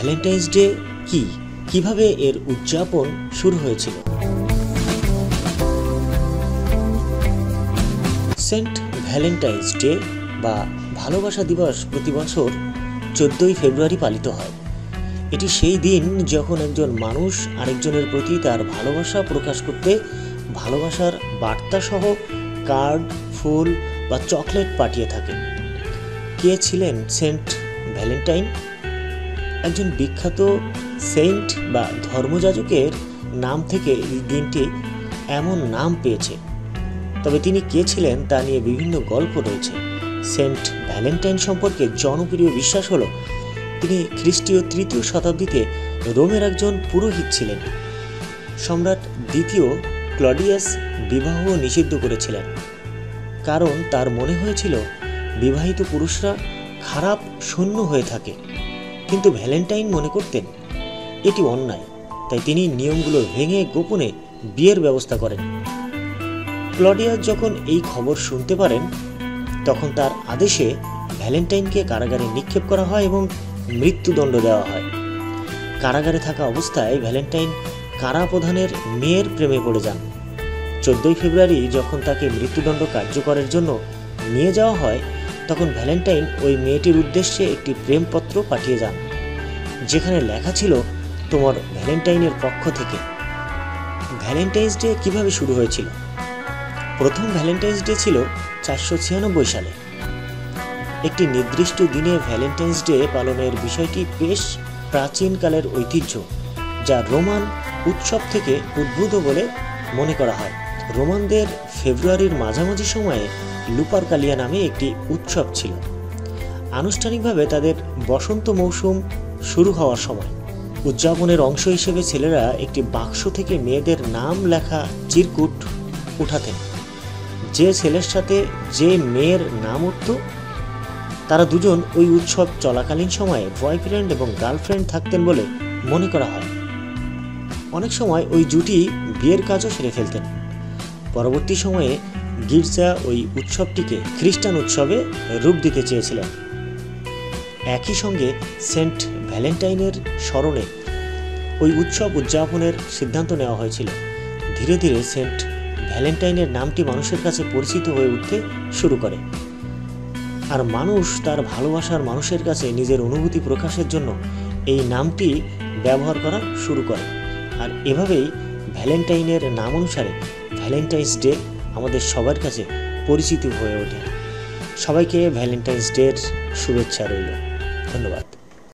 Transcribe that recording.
Valentine's day কি, কিভাবে এর উদযাপন শুরু হয়েছিল? সেন্ট ভ্যালেন্টাইন্স ডে বা ভালোবাসা দিবস প্রতি বছর 14ই ফেব্রুয়ারি পালিত হয়। এটি সেই দিন যখন একজন মানুষ আরেকজনের প্রতি তার ভালোবাসা প্রকাশ করতে ভালোবাসার বার্তা সহ কার্ড, ফুল বা চকলেট পাঠিয়ে থাকেন। কে ছিলেন সেন্ট ভ্যালেন্টাইন? একজন বিখ্যাত সেন্ট বা ধর্মযাজকের নাম থেকে এই দিনটি এমন নাম পেয়েছে। তবে তিনি কে ছিলেন তা নিয়ে বিভিন্ন গল্প রয়েছে। সেন্ট ভ্যালেন্টাইন সম্পর্কে জনপ্রিয় বিশ্বাস হলো তিনি খ্রিস্টীয় 3য় শতাব্দীতে রোমের একজন পুরোহিত ছিলেন। সম্রাট 2য় ক্লডিয়াস বিবাহ নিষিদ্ধ করেছিলেন, কারণ তার মনে হয়েছিল বিবাহিত পুরুষরা খারাপ শূন্য হয়ে থাকে। কিন্তু ভ্যালেন্টাইন মনে করতেন এটি অন্যায়, তাই তিনি নিয়মগুলো ভেঙে গোপনে বিয়ের ব্যবস্থা করেন। ক্লডিয়াস যখন এই খবর শুনতে পারেন, তখন তার আদেশে ভ্যালেন্টাইনকে কারাগারে নিক্ষেপ করা হয় এবং মৃত্যুদণ্ড দেওয়া হয়। কারাগারে থাকা অবস্থায় ভ্যালেন্টাইন কারাপ্রধানের মেয়ের প্রেমে পড়ে যান। 14ই ফেব্রুয়ারি যখন তাকে মৃত্যুদণ্ড কার্যকরের জন্য নিয়ে যাওয়া হয়, তখন ভ্যালেন্টাইন ওই মেয়েটির উদ্দেশ্যে একটি প্রেমপত্র পাঠিয়ে যান, যেখানে লেখা ছিল তোমার ভ্যালেন্টাইনের পক্ষ থেকে। ভ্যালেন্টাইন্স ডে কিভাবে শুরু হয়েছিল? প্রথম ভ্যালেন্টাইন্স ডে ছিল 496 সালে। একটি নির্দিষ্ট দিনে ভ্যালেন্টাইন্স ডে পালনের বিষয়টি বেশ প্রাচীনকালের ঐতিহ্য, যা রোমান উৎসব থেকে উদ্ভূত বলে মনে করা হয়। রোমানদের ফেব্রুয়ারির মাঝামাঝি সময়ে লুপারকালিয়া নামে একটি উৎসব ছিল, আনুষ্ঠানিকভাবে তাদের বসন্ত মৌসুম শুরু হওয়ার সময়। উদযাপনের অংশ হিসেবে ছেলেরা একটি বাক্স থেকে মেয়েদের নাম লেখা চিরকুট উঠাতেন। যে ছেলের সাথে যে মেয়ের নাম উঠত, তারা দুজন ওই উৎসব চলাকালীন সময়ে বয়ফ্রেন্ড এবং গার্লফ্রেন্ড থাকতেন বলে মনে করা হয়। অনেক সময় ওই জুটি বিয়ের কাজও সেরে ফেলতেন। পরবর্তী সময়ে গির্জা ওই উৎসবটিকে খ্রিস্টান উৎসবে রূপ দিতে চেয়েছিলেন। একই সঙ্গে সেন্ট ভ্যালেন্টাইনের স্মরণে ওই উৎসব উদযাপনের সিদ্ধান্ত নেওয়া হয়েছিল। ধীরে ধীরে সেন্ট ভ্যালেন্টাইনের নামটি মানুষের কাছে পরিচিত হয়ে উঠতে শুরু করে, আর মানুষ তার ভালোবাসার মানুষের কাছে নিজের অনুভূতি প্রকাশের জন্য এই নামটি ব্যবহার করা শুরু করে। আর এভাবেই ভ্যালেন্টাইনের নাম অনুসারে ভ্যালেন্টাইন্স ডে আমাদের সবার কাছে পরিচিত হয়ে ওঠে। সবাইকে ভ্যালেন্টাইন্স ডের শুভেচ্ছা রইল। ধন্যবাদ।